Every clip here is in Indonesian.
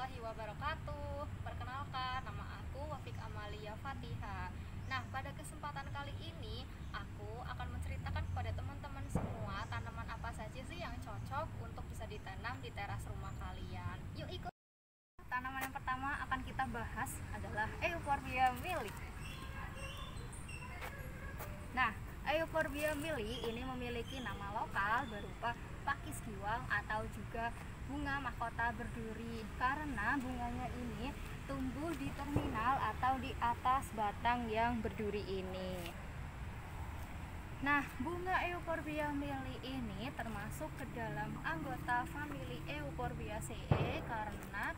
warahmatullahi wabarakatuh. Perkenalkan, nama aku Wafik Amalia Fatiha. Nah, pada kesempatan kali ini aku akan menceritakan kepada teman-teman semua tanaman apa saja sih yang cocok untuk bisa ditanam di teras rumah kalian. Yuk ikut. Tanaman yang pertama akan kita bahas adalah Euphorbia mili. Nah, Euphorbia mili ini memiliki nama lokal berupa pakis giwang atau juga bunga mahkota berduri karena bunganya ini tumbuh di terminal atau di atas batang yang berduri ini. Nah, bunga Euphorbia mili ini termasuk ke dalam anggota famili Euphorbiaceae karena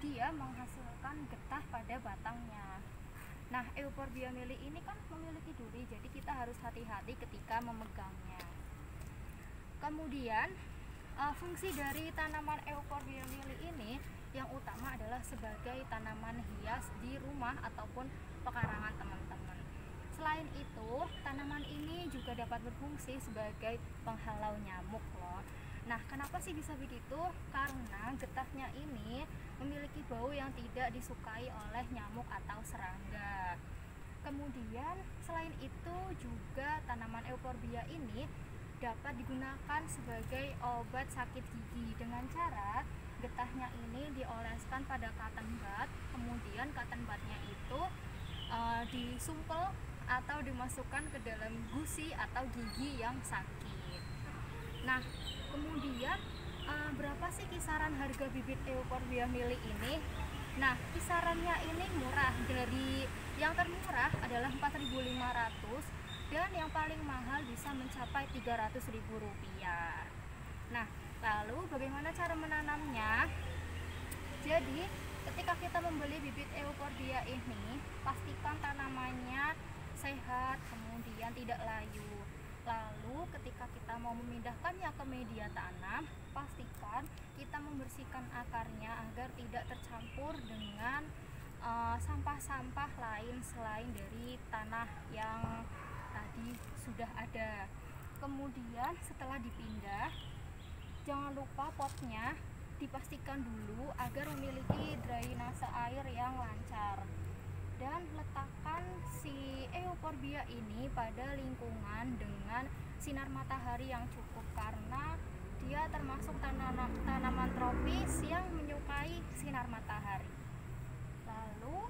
dia menghasilkan getah pada batangnya. Nah, Euphorbia mili ini kan memiliki duri, jadi kita harus hati-hati ketika memegangnya. Kemudian, fungsi dari tanaman Euphorbia mili ini yang utama adalah sebagai tanaman hias di rumah ataupun pekarangan teman-teman. Selain itu, tanaman ini juga dapat berfungsi sebagai penghalau nyamuk loh. Nah, kenapa sih bisa begitu? Karena getahnya ini memiliki bau yang tidak disukai oleh nyamuk atau serangga. Kemudian, selain itu juga tanaman Euphorbia ini dapat digunakan sebagai obat sakit gigi dengan cara getahnya ini dioleskan pada cotton bud, kemudian cotton budnya itu disumpel atau dimasukkan ke dalam gusi atau gigi yang sakit. Nah, kemudian berapa sih kisaran harga bibit Euphorbia mili ini? Nah, kisarannya ini murah, dari yang termurah adalah 4.500 dan yang paling mahal bisa mencapai Rp300.000. Nah, lalu bagaimana cara menanamnya? Jadi, ketika kita membeli bibit Euphorbia ini, pastikan tanamannya sehat, kemudian tidak layu. Lalu ketika kita mau memindahkannya ke media tanam, pastikan kita membersihkan akarnya agar tidak tercampur dengan sampah-sampah lain selain dari tanah yang tadi sudah ada. Kemudian setelah dipindah, jangan lupa potnya dipastikan dulu agar memiliki drainase air yang lancar. Dan letakkan si Euphorbia ini pada lingkungan dengan sinar matahari yang cukup karena dia termasuk tanaman tropis yang menyukai sinar matahari. Lalu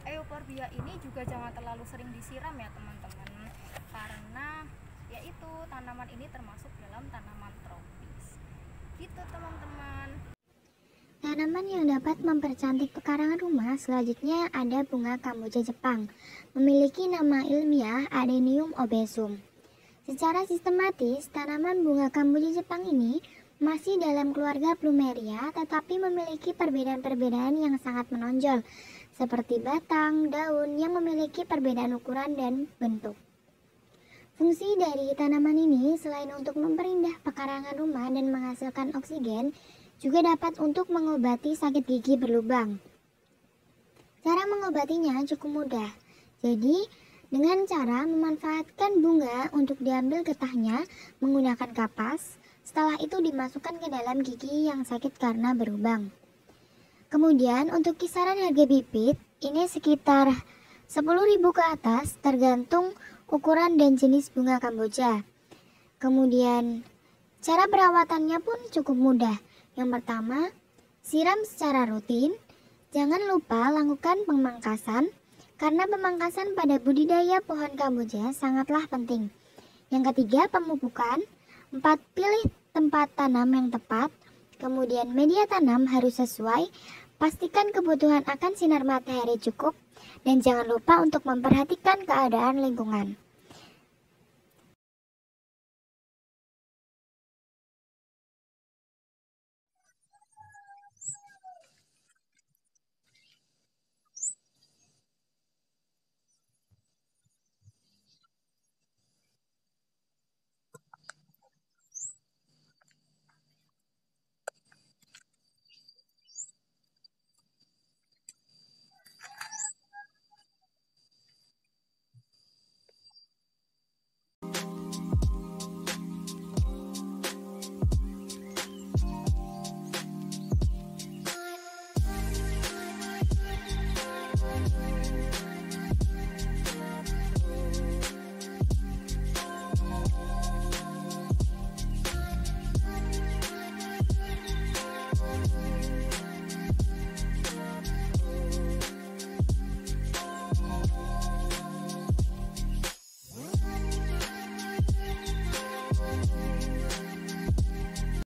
Euphorbia ini juga jangan terlalu sering disiram ya teman-teman, karena yaitu tanaman ini termasuk dalam tanaman tropis. Gitu teman-teman. Tanaman yang dapat mempercantik pekarangan rumah selanjutnya ada bunga kamboja Jepang, memiliki nama ilmiah Adenium obesum. Secara sistematis, tanaman bunga kamboja Jepang ini masih dalam keluarga Plumeria tetapi memiliki perbedaan-perbedaan yang sangat menonjol, seperti batang, daun yang memiliki perbedaan ukuran dan bentuk. Fungsi dari tanaman ini selain untuk memperindah pekarangan rumah dan menghasilkan oksigen, juga dapat untuk mengobati sakit gigi berlubang. Cara mengobatinya cukup mudah. Jadi, dengan cara memanfaatkan bunga untuk diambil getahnya menggunakan kapas, setelah itu dimasukkan ke dalam gigi yang sakit karena berlubang. Kemudian untuk kisaran harga bibit, ini sekitar 10.000 ke atas tergantung ukuran dan jenis bunga kamboja. Kemudian cara perawatannya pun cukup mudah. Yang pertama, siram secara rutin. Jangan lupa lakukan pemangkasan, karena pemangkasan pada budidaya pohon kamboja sangatlah penting. Yang ketiga, pemupukan. 4. Pilih tempat tanam yang tepat. Kemudian media tanam harus sesuai. Pastikan kebutuhan akan sinar matahari cukup. Dan jangan lupa untuk memperhatikan keadaan lingkungan.